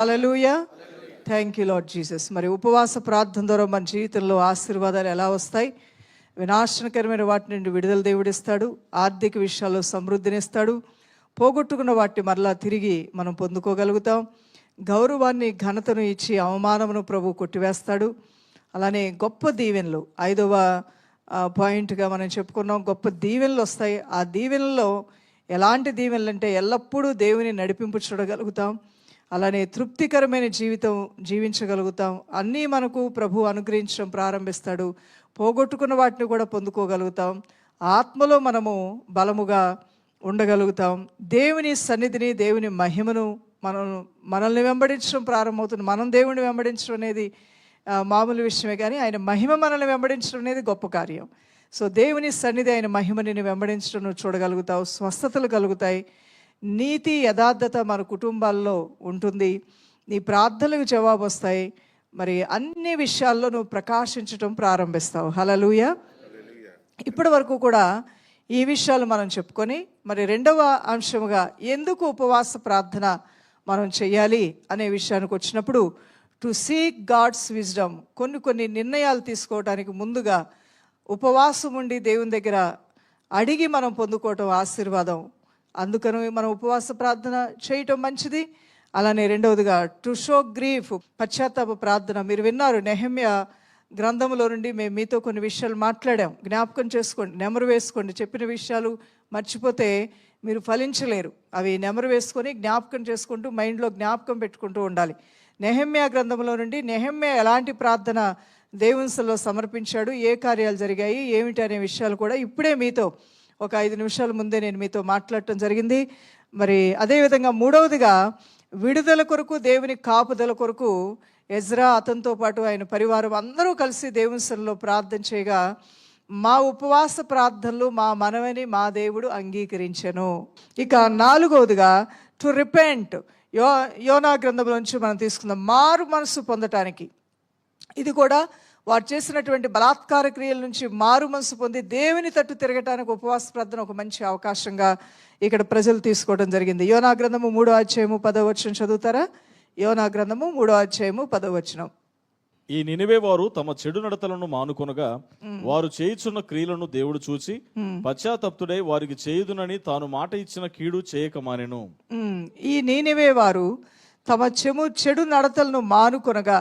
Hallelujah. Thank you lord Jesus. మరి ఉపవాస ప్రార్థన ద్వారా మన జీవితంలో ఆశీర్వాదాలు ఎలా వస్తాయి? వినాశనకరమైన వాటి నుండి విడుదల దేవుడిస్తాడు, ఆర్థిక విషయాల్లో సమృద్ధినిస్తాడు, పోగొట్టుకున్న వాటిని మరలా తిరిగి మనం పొందుకోగలుగుతాం. గౌరవాన్ని ఘనతను ఇచ్చి అవమానమును ప్రభు కొట్టివేస్తాడు. అలానే గొప్ప దీవెనలు 5వ పాయింట్గా మనం చెప్పుకున్నాం. గొప్ప దీవెనలు వస్తాయి. ఆ దీవెనల్లో ఎలాంటి దీవెనలు అంటే ఎల్లప్పుడూ దేవుని నడిపింపు చూడగలుగుతాం. అలానే తృప్తికరమైన జీవితం జీవించగలుగుతాం. అన్నీ మనకు ప్రభు అనుగ్రహించడం ప్రారంభిస్తాడు. పోగొట్టుకున్న వాటిని కూడా పొందుకోగలుగుతాం. ఆత్మలో మనము బలముగా ఉండగలుగుతాం. దేవుని సన్నిధిని, దేవుని మహిమను మనల్ని వెంబడించడం ప్రారంభమవుతుంది. మనం దేవుని వెంబడించడం అనేది మామూలు విషయమే, కానీ ఆయన మహిమ మనల్ని వెంబడించడం అనేది గొప్ప కార్యం. సో దేవుని సన్నిధి, ఆయన మహిమని వెంబడించడం నువ్వు చూడగలుగుతావు. స్వస్థతలు కలుగుతాయి. నీతి యథార్థత మన కుటుంబాల్లో ఉంటుంది. నీ ప్రార్థనలకు జవాబు వస్తాయి. మరి అన్ని విషయాల్లో నువ్వు ప్రకాశించడం ప్రారంభిస్తావు. హల్లెలూయా. ఇప్పటి వరకు కూడా ఈ విషయాలు మనం చెప్పుకొని, మరి 2వ అంశముగా ఎందుకు ఉపవాస ప్రార్థన మనం చేయాలి అనే విషయానికి వచ్చినప్పుడు, టు సీక్ గాడ్స్ విజ్డమ్, కొన్ని నిర్ణయాలు తీసుకోవడానికి ముందుగా ఉపవాసం ఉండి దేవుని దగ్గర అడిగి మనం పొందుకోవటం ఆశీర్వాదం. అందుకని మనం ఉపవాస ప్రార్థన చేయటం మంచిది. అలానే 2వదిగా టు షో గ్రీఫ్, పశ్చాత్తాప ప్రార్థన. మీరు విన్నారు, నెహెమ్యా గ్రంథంలో నుండి మేము మీతో కొన్ని విషయాలు మాట్లాడాం. జ్ఞాపకం చేసుకోండి, నెమరు వేసుకోండి. చెప్పిన విషయాలు మర్చిపోతే మీరు ఫలించలేరు. అవి నెమరు వేసుకొని జ్ఞాపకం చేసుకుంటూ మైండ్లో జ్ఞాపకం పెట్టుకుంటూ ఉండాలి. నెహెమ్యా గ్రంథంలో నుండి నెహెమ్యా ఎలాంటి ప్రార్థన దేవునిలో సమర్పించాడు, ఏ కార్యాలు జరిగాయి, ఏమిటి అనే విషయాలు కూడా ఇప్పుడే మీతో ఒక 5 నిమిషాల ముందే నేను మీతో మాట్లాడటం జరిగింది. మరి అదేవిధంగా 3వదిగా విడుదల కొరకు, దేవుని కాపుదల కొరకు ఎజ్రా, అతనితో పాటు ఆయన పరివారం అందరూ కలిసి దేవుని సన్నిధిలో ప్రార్థన చేయగా, మా ఉపవాస ప్రార్థనలు మా మనవిని మా దేవుడు అంగీకరించెను. ఇక 4వదిగా టు రిపెంట్, యోనా గ్రంథంలో నుంచి మనం తీసుకుందాం. మారు మనసు పొందటానికి, ఇది కూడా వారు చేసినటువంటి బలాత్కార క్రియల నుంచి మారు మనసు పొంది దేవుని తట్టు తిరగటానికి ఉపవాస ప్రార్థన ఒక మంచి అవకాశంగా ఇక్కడ ప్రజలు తీసుకోవడం జరిగింది. యోనా గ్రంథము 3వ అధ్యాయము 10వ వచనం చదువుతారా? యోనా గ్రంథము 3వ అధ్యాయము 10వ వచనం. ఈ నినివే వారు తమ చెడు నడతలను మానుకొనగా వారు చేయుచున్న క్రియలను దేవుడు చూచి పశ్చాత్తప్తుడై వారికి చేయుదునని తాను మాట ఇచ్చిన కీడు చేయక మానెను. ఈ నినివే వారు తమ చెడు నడతలను మానుకొనగా,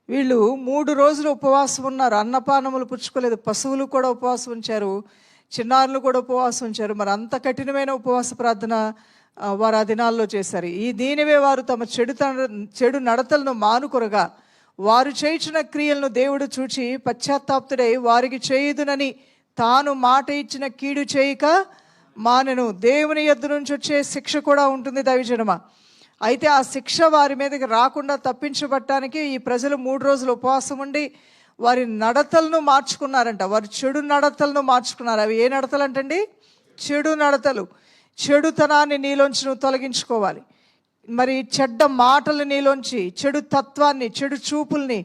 వీళ్ళు 3 రోజులు ఉపవాసం ఉన్నారు. అన్నపానములు పుచ్చుకోలేదు. పశువులు కూడా ఉపవాసం ఉంచారు, చిన్నారులు కూడా ఉపవాసం ఉంచారు. మరి అంత కఠినమైన ఉపవాస ప్రార్థన వారు ఆ దినాల్లో చేశారు. ఈ దీనివే వారు తమ చెడు నడతలను మానుకొనగా వారు చేయించిన క్రియలను దేవుడు చూచి పశ్చాత్తాప్తుడై వారికి చేయుదునని తాను మాట ఇచ్చిన కీడు చేయక మానెను. దేవుని యొద్ద నుంచి వచ్చే శిక్ష కూడా ఉంటుంది దైవజనమా. అయితే ఆ శిక్ష వారి మీదకి రాకుండా తప్పించబట్టడానికి ఈ ప్రజలు 3 రోజులు ఉపవాసం ఉండి వారి నడతలను మార్చుకున్నారంట. వారు చెడు నడతలను మార్చుకున్నారు. అవి ఏ నడతలు అంటండి? చెడు నడతలు. చెడుతనాన్ని నీలోంచి నువ్వు తొలగించుకోవాలి. మరి చెడ్డ మాటలు నీలోంచి, చెడు తత్వాన్ని, చెడు చూపుల్ని,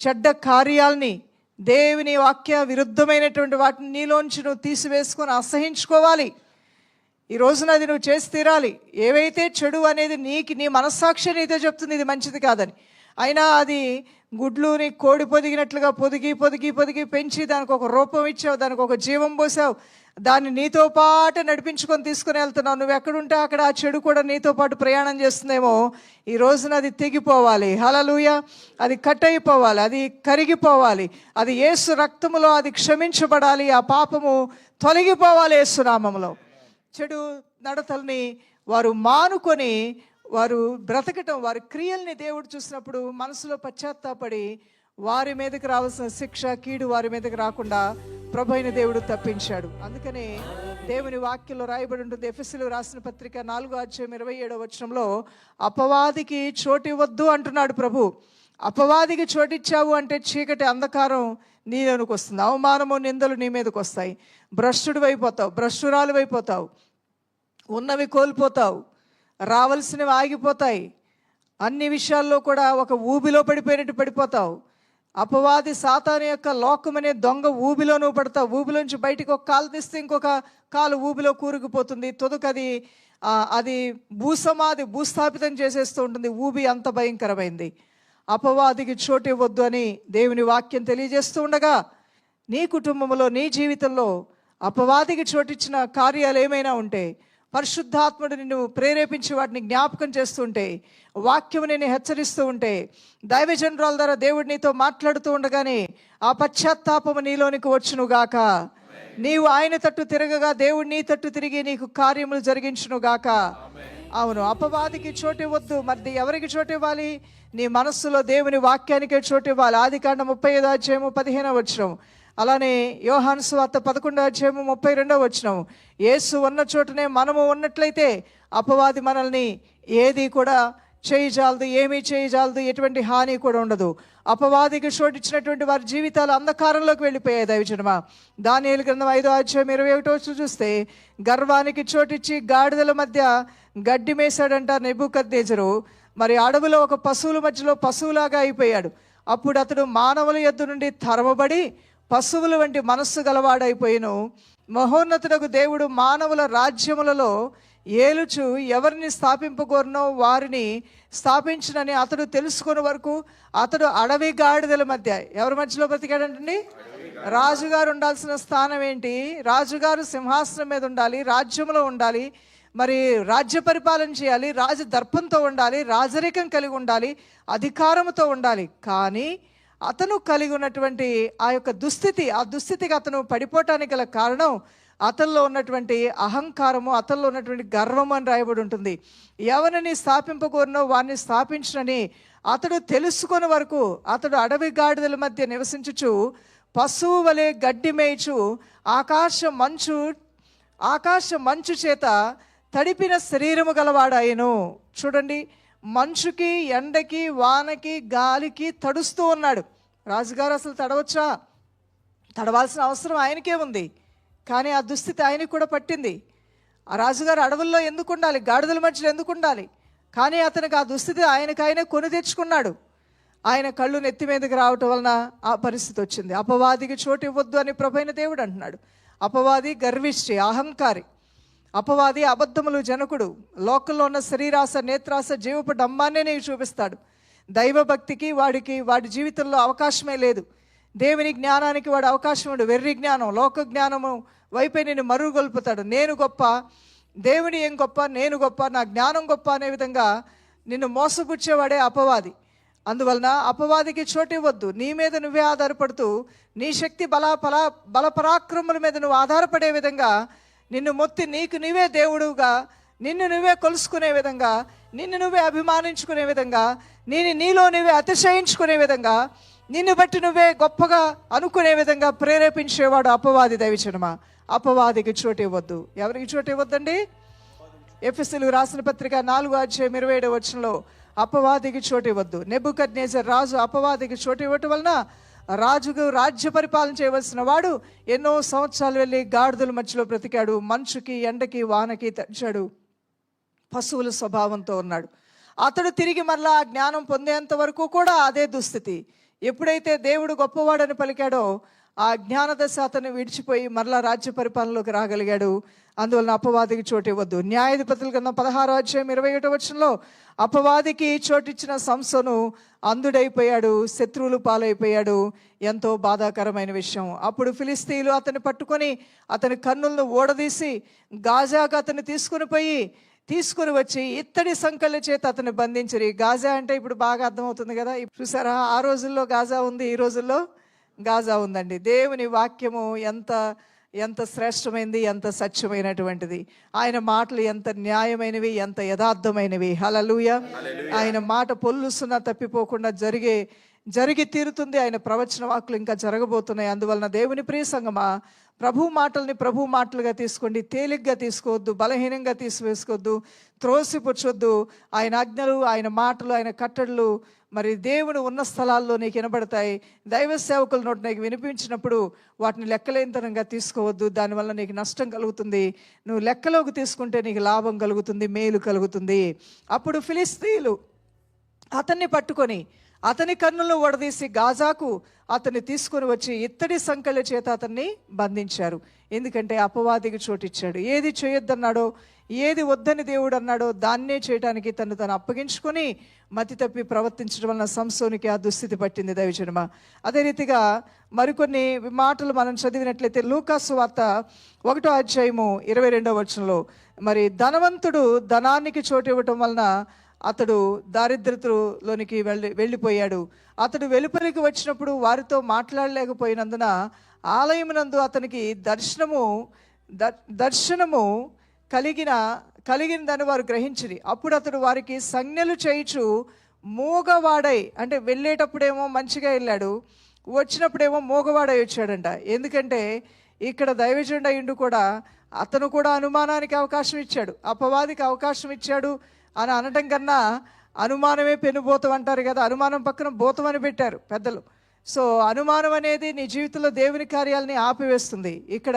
చెడ్డ కార్యాలని, దేవుని వాక్య విరుద్ధమైనటువంటి వాటిని నీలోంచి నువ్వు తీసివేసుకొని అసహించుకోవాలి. ఈ రోజున అది నువ్వు చేసి తీరాలి. ఏవైతే చెడు అనేది నీ మనస్సాక్షి నీతో చెప్తుంది ఇది మంచిది కాదని, అయినా అది గుడ్లుని కోడి పొదిగినట్లుగా పొదిగి పెంచి దానికి ఒక రూపం ఇచ్చావు, దానికి ఒక జీవం పోసావు, దాన్ని నీతో పాటు నడిపించుకొని తీసుకుని వెళ్తున్నావు. నువ్వు ఎక్కడుంటే అక్కడ ఆ చెడు కూడా నీతో పాటు ప్రయాణం చేస్తుందేమో. ఈ రోజున అది తెగిపోవాలి. హల్లెలూయా. అది కట్ అయిపోవాలి, అది కరిగిపోవాలి, అది యేసు రక్తములో అది క్షమించబడాలి. ఆ పాపము తొలగిపోవాలి యేసు నామములో. చెడు నడతల్ని వారు మానుకొని వారు బ్రతకటం, వారి క్రియల్ని దేవుడు చూసినప్పుడు మనసులో పశ్చాత్తాపడి వారి మీదకి రావాల్సిన శిక్ష, కీడు వారి మీదకి రాకుండా ప్రభు అయిన దేవుడు తప్పించాడు. అందుకనే దేవుని వాక్యంలో రాయబడి ఉంటుంది. ఎఫెసీయులకు రాసిన పత్రిక 4వ అధ్యాయం 27వ వచనంలో, అపవాదికి చోటివ్వద్దు అంటున్నాడు ప్రభు. అపవాదికి చోటిచ్చావు అంటే చీకటి, అంధకారం నీలోనికి వస్తుంది. అవమానము, నిందలు నీ మీదకి వస్తాయి. భ్రష్టుడు అయిపోతావు, భ్రష్టురాలు అయిపోతావు, ఉన్నవి కోల్పోతావు, రావాల్సినవి ఆగిపోతాయి. అన్ని విషయాల్లో కూడా ఒక ఊబిలో పడిపోయినట్టు పడిపోతావు. అపవాది సాతాను యొక్క లోకమనే దొంగ ఊబిలో నువ్వు పడతావు. ఊబిలోంచి బయటికి ఒక కాలు తీస్తే ఇంకొక కాలు ఊబిలో కూరుకుపోతుంది. తుదకది అది భూస్థాపితం చేసేస్తూ ఉంటుంది. ఊబి అంత భయంకరమైంది. అపవాదికి చోటు ఇవ్వద్దు అని దేవుని వాక్యం తెలియజేస్తూ ఉండగా, నీ కుటుంబంలో, నీ జీవితంలో అపవాదికి చోటిచ్చిన కార్యాలు ఏమైనా ఉంటే, పరిశుద్ధాత్ముడు నిన్ను ప్రేరేపించి వాటిని జ్ఞాపకం చేస్తుంటే, వాక్యము నేను హెచ్చరిస్తూ ఉంటే, దైవజనురాల ద్వారా దేవుడు నీతో మాట్లాడుతూ ఉండగానే ఆ పశ్చాత్తాపము నీలోనికి వచ్చునుగాక. నీవు ఆయన తట్టు తిరగగా దేవుడు నీ తట్టు తిరిగి నీకు కార్యములు జరిగించునుగాక. అవును, అపవాదికి చోటు ఇవ్వద్దు. మరి ఎవరికి చోటు ఇవ్వాలి? నీ మనస్సులో దేవుని వాక్యానికే చోటు ఇవ్వాలి. ఆదికాండం 35:15. అలానే యోహాను సువార్త 11:32. యేసు ఉన్న చోటనే మనము ఉన్నట్లయితే అపవాది మనల్ని ఏది కూడా చేయజాలదు, ఏమీ చేయజాలదు, ఎటువంటి హాని కూడా ఉండదు. అపవాదికి చోటిచ్చినటువంటి వారి జీవితాలు అంధకారంలోకి వెళ్ళిపోయాయి. దైవజనమా, దానియేలు గ్రంథం 5:21 చూస్తే, గర్వానికి చోటిచ్చి గాడిదల మధ్య గడ్డి మేశాడంట నెబుకద్నెజరు. మరి అడవిలో ఒక పశువుల మధ్యలో పశువులాగా అయిపోయాడు. అప్పుడు అతడు మానవుల యొద్ద నుండి తరమబడి పశువుల వంటి మనస్సు గలవాడైపోయిను. మహోన్నతుడకు దేవుడు మానవుల రాజ్యములలో ఏలుచు ఎవరిని స్థాపింపగోరునో వారిని స్థాపించునని అతడు తెలుసుకునే వరకు అతడు అడవి గాడిదల మధ్య, ఎవరి మధ్యలో బ్రతికాడంటండి? రాజుగారు ఉండాల్సిన స్థానం ఏంటి? రాజుగారు సింహాసనం మీద ఉండాలి, రాజ్యంలో ఉండాలి, మరి రాజ్య పరిపాలన చేయాలి, రాజదర్పంతో ఉండాలి, రాజరికం కలిగి ఉండాలి, అధికారంతో ఉండాలి. కానీ అతను కలిగి ఉన్నటువంటి ఆ యొక్క దుస్థితి, ఆ దుస్థితికి అతను పడిపోవటానికి గల కారణం అతనిలో ఉన్నటువంటి అహంకారము, అతనిలో ఉన్నటువంటి గర్వము అని రాయబడి ఉంటుంది. ఎవరిని స్థాపింపకూరనో వారిని స్థాపించునని అతడు తెలుసుకునే వరకు అతడు అడవి గాడిదల మధ్య నివసించుచు పశువు వలె గడ్డి మేయిచు ఆకాశ మంచు చేత తడిపిన శరీరము గలవాడాయను. చూడండి, మంచుకి, ఎండకి, వానకి, గాలికి తడుస్తూ ఉన్నాడు. రాజుగారు అసలు తడవచ్చా? తడవాల్సిన అవసరం ఆయనకే ఉంది. కానీ ఆ దుస్థితి ఆయనకు కూడా పట్టింది. ఆ రాజుగారు అడవుల్లో ఎందుకు ఉండాలి? గాడిదల మధ్యలో ఎందుకు ఉండాలి? కానీ అతనికి ఆ దుస్థితి ఆయనకైనా కొని తెచ్చుకున్నాడు. ఆయన కళ్ళు నెత్తి మీదకి రావటం వలన ఆ పరిస్థితి వచ్చింది. అపవాదికి చోటు ఇవ్వద్దు అని ప్రభువైన దేవుడు అంటున్నాడు. అపవాది గర్విష్టి, అహంకారి. అపవాది అబద్ధములు జనకుడు. లోకంలో ఉన్న శరీరాశ, నేత్రాశ, జీవపు డంబాన్నే నీకు చూపిస్తాడు. దైవభక్తికి వాడి జీవితంలో అవకాశమే లేదు. దేవుని జ్ఞానానికి వాడు అవకాశం ఉండు. వెర్రి జ్ఞానం, లోక జ్ఞానము వైపే నేను మరుగుగొల్పుతాడు. నేను గొప్ప, దేవుని ఏం గొప్ప, నేను గొప్ప, నా జ్ఞానం గొప్ప అనే విధంగా నిన్ను మోసపుచ్చేవాడే అపవాది. అందువలన అపవాదికి చోటు ఇవ్వద్దు. నీ మీద నువ్వే ఆధారపడుతూ, నీ శక్తి బలపరాక్రముల మీద నువ్వు ఆధారపడే విధంగా, నిన్ను మొత్తి నీకు నువ్వే దేవుడుగా, నిన్ను నువ్వే కొలుసుకునే విధంగా, నిన్ను నువ్వే అభిమానించుకునే విధంగా, నీలో నువ్వే అతిశయించుకునే విధంగా, నిన్ను బట్టి నువ్వే గొప్పగా అనుకునే విధంగా ప్రేరేపించేవాడు అపవాది. దైవజనమా, అపవాదికి చోటు ఇవ్వద్దు. ఎవరికి చోటు ఇవ్వద్దండి? ఎఫెసీయులకు రాసిన పత్రిక 4:27 అపవాదికి చోటు ఇవ్వద్దు. నెబుకద్నెజర్ రాజు అపవాదికి చోటు ఇవ్వటం వలన రాజుకు రాజ్య పరిపాలన చేయవలసిన వాడు ఎన్నో సంవత్సరాలు వెళ్ళి గాడిదల మధ్యలో బ్రతికాడు. మంచుకి, ఎండకి, వానకి తడిచాడు. పశువుల స్వభావంతో ఉన్నాడు. అతడు తిరిగి మరలా ఆ జ్ఞానం పొందేంత వరకు కూడా అదే దుస్థితి. ఎప్పుడైతే దేవుడు గొప్పవాడని పలికాడో ఆ జ్ఞాన దశ అతను విడిచిపోయి మరలా రాజ్య పరిపాలనలోకి రాగలిగాడు. అందువలన అపవాదికి చోటు ఇవ్వద్దు. న్యాయాధిపతుల గ్రంథం 16:21 అపవాదికి చోటిచ్చిన సంసోను అంధుడైపోయాడు, శత్రువులు పాలైపోయాడు. ఎంతో బాధాకరమైన విషయం. అప్పుడు ఫిలిస్తీయులు అతన్ని పట్టుకొని అతని కన్నులను ఓడదీసి గాజాకు అతన్ని తీసుకుని వచ్చి ఇత్తడి సంకళ్ళ చేత అతన్ని బంధించరి. గాజా అంటే ఇప్పుడు బాగా అర్థమవుతుంది కదా. చూసారా, ఆ రోజుల్లో గాజా ఉంది, ఈ రోజుల్లో గాజా ఉందండి. దేవుని వాక్యము ఎంత శ్రేష్టమైనది, ఎంత సత్యమైనటువంటిది. ఆయన మాటలు ఎంత న్యాయమైనవి, ఎంత యథార్థమైనవి. హల్లెలూయా. ఆయన మాట పొల్లుసున్నా తప్పిపోకుండా జరిగి తీరుతుంది. ఆయన ప్రవచన వాక్కులు ఇంకా జరగబోతున్నాయి. అందువలన దేవుని ప్రియ సంగమా, ప్రభు మాటలుగా తీసుకోండి. తేలిగ్గా తీసుకోవద్దు, బలహీనంగా తీసివేసుకోవద్దు, త్రోసిపుచ్చొద్దు. ఆయన ఆజ్ఞలు, ఆయన మాటలు, ఆయన కట్టడలు మరి దేవుడు ఉన్న స్థలాల్లో నీకు వినబడతాయి. దైవ సేవకుల నోటి నీకు వినిపించినప్పుడు వాటిని లెక్కలేనితనంగా తీసుకోవద్దు. దానివల్ల నీకు నష్టం కలుగుతుంది. నువ్వు లెక్కలోకి తీసుకుంటే నీకు లాభం కలుగుతుంది, మేలు కలుగుతుంది. అప్పుడు ఫిలిస్తీయులు అతన్ని పట్టుకొని అతని కన్నులను వడదీసి గాజాకు అతన్ని తీసుకొని వచ్చి ఇత్తడి సంకెళ్ళ చేత అతన్ని బంధించారు. ఎందుకంటే అపవాదికి చోటిచ్చాడు. ఏది చేయొద్దన్నాడో, ఏది వద్దని దేవుడు అన్నాడో దాన్నే చేయడానికి తను అప్పగించుకొని మతి తప్పి ప్రవర్తించడం వలన సంసోనికి ఆ దుస్థితి పట్టింది దైవజనమ. అదే రీతిగా మరికొన్ని మాటలు మనం చదివినట్లయితే లూకాసు వార్త 1వ అధ్యాయము 22వ వచనంలో, మరి ధనవంతుడు ధనానికి చోటు ఇవ్వటం వలన అతడు దారిద్రతలోనికి వెళ్ళిపోయాడు. అతడు వెలుపలికి వచ్చినప్పుడు వారితో మాట్లాడలేకపోయినందున ఆలయమునందు అతనికి దర్శనము కలిగినదని వారు గ్రహించిరి. అప్పుడు అతడు వారికి సంజ్ఞలు చేయుచు మూగవాడై, అంటే వెళ్ళేటప్పుడేమో మంచిగా వెళ్ళాడు, వచ్చినప్పుడేమో మూగవాడై వచ్చాడంట. ఎందుకంటే ఇక్కడ దైవజనుడు అయ్యుండు కూడా అతను కూడా అనుమానానికి అవకాశం ఇచ్చాడు, అపవాదికి అవకాశం ఇచ్చాడు అని అనటం కన్నా అనుమానమే పెనుభూతం అంటారు కదా, అనుమానం పక్కన భూతం అని పెట్టారు పెద్దలు. సో అనుమానం అనేది నీ జీవితంలో దేవుని కార్యాలని ఆపివేస్తుంది. ఇక్కడ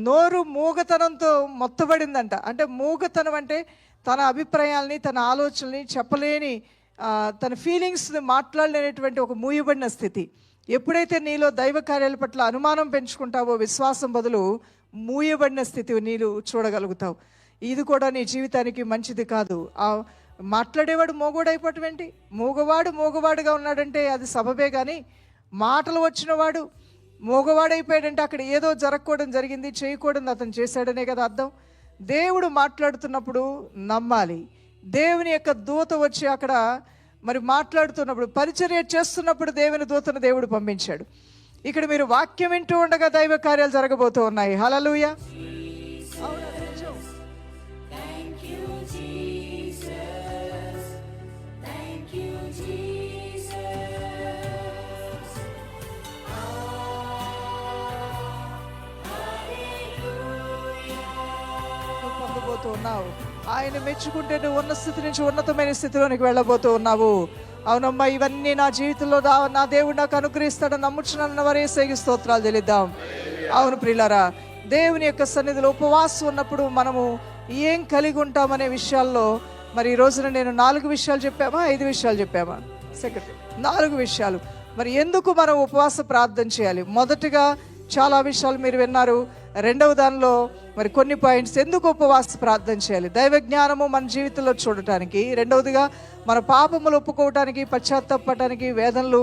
నోరు మూగతనంతో మొత్తబడిందంట. అంటే మూగతనం అంటే తన అభిప్రాయాల్ని, తన ఆలోచనల్ని చెప్పలేని, తన ఫీలింగ్స్ని మాట్లాడలేనటువంటి ఒక మూయబడిన స్థితి. ఎప్పుడైతే నీలో దైవ కార్యాల పట్ల అనుమానం పెంచుకుంటావో, విశ్వాసం బదులు మూయబడిన స్థితి నీళ్ళు చూడగలుగుతావు. ఇది కూడా నీ జీవితానికి మంచిది కాదు. మాట్లాడేవాడు మోగోడైపోవటం ఏంటి? మూగవాడుగా ఉన్నాడంటే అది సబబే, కానీ మాటలు వచ్చినవాడు మోగవాడైపోయాడంటే అక్కడ ఏదో జరగకూడదు, జరిగింది, చేయకూడదు అతను చేశాడనే కదా అర్థం. దేవుడు మాట్లాడుతున్నప్పుడు నమ్మాలి. దేవుని యొక్క దూత వచ్చి అక్కడ మరి మాట్లాడుతున్నప్పుడు, పరిచర్య చేస్తున్నప్పుడు దేవుని దూతను దేవుడు పంపించాడు. ఇక్కడ మీరు వాక్యం వింటూ ఉండగా దైవ కార్యాలు జరగబోతూ ఉన్నాయి. హల్లెలూయా. ఉన్నావు. ఆయన మెచ్చుకుంటే నువ్వు ఉన్న స్థితి నుంచి ఉన్నతమైన స్థితిలోనికి వెళ్ళబోతూ ఉన్నావు. అవునమ్మా, ఇవన్నీ నా జీవితంలో నా దేవుడు నాకు అనుగ్రహిస్తాడని నమ్ముచున్నాను వారే యేసుకి స్తోత్రాలు చెల్లిద్దాం. అవును ప్రియులారా, దేవుని యొక్క సన్నిధిలో ఉపవాసం ఉన్నప్పుడు మనము ఏం కలిగి ఉంటామనే విషయాల్లో మరి ఈ రోజున నేను 4 విషయాలు చెప్పామా, 5 విషయాలు చెప్పామా? సెక్రటరీ 4 విషయాలు. మరి ఎందుకు మనం ఉపవాస ప్రార్థన చేయాలి? మొదటిగా చాలా విషయాలు మీరు విన్నారు. రెండవ దానిలో మరి కొన్ని పాయింట్స్, ఎందుకు ఉపవాస ప్రార్థన చేయాలి? దైవ జ్ఞానము మన జీవితంలో చూడటానికి. రెండవదిగా మన పాపములు ఒప్పుకోవటానికి, పశ్చాత్తాపడటానికి, వేదనలు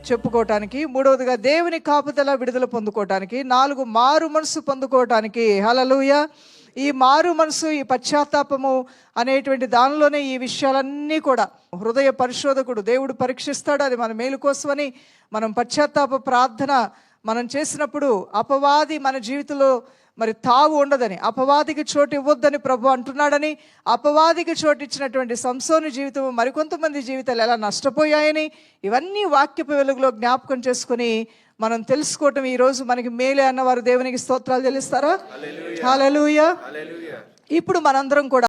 చెప్పుకోవటానికి. మూడవదిగా దేవుని కాపుదల, విడుదల పొందుకోవటానికి. 4 మారు మనసు పొందుకోవటానికి. హల్లెలూయా. ఈ మారు మనసు, ఈ పశ్చాత్తాపము అనేటువంటి దానిలోనే ఈ విషయాలన్నీ కూడా హృదయ పరిశోధకుడు దేవుడు పరీక్షిస్తాడు. అది మన మేలు కోసమని మనం పశ్చాత్తాప ప్రార్థన మనం చేసినప్పుడు అపవాది మన జీవితంలో మరి తావు ఉండదని, అపవాదికి చోటు ఇవ్వద్దని ప్రభు అంటున్నాడని, అపవాదికి చోటు ఇచ్చినటువంటి సంసోను జీవితం మరికొంతమంది జీవితాలు ఎలా నష్టపోయాయని, ఇవన్నీ వాక్యపు వెలుగులో జ్ఞాపకం చేసుకుని మనం తెలుసుకోవటం ఈరోజు మనకి మేలే అన్నవారు దేవునికి స్తోత్రాలు చెల్లిస్తారా? హల్లెలూయా. ఇప్పుడు మనందరం కూడా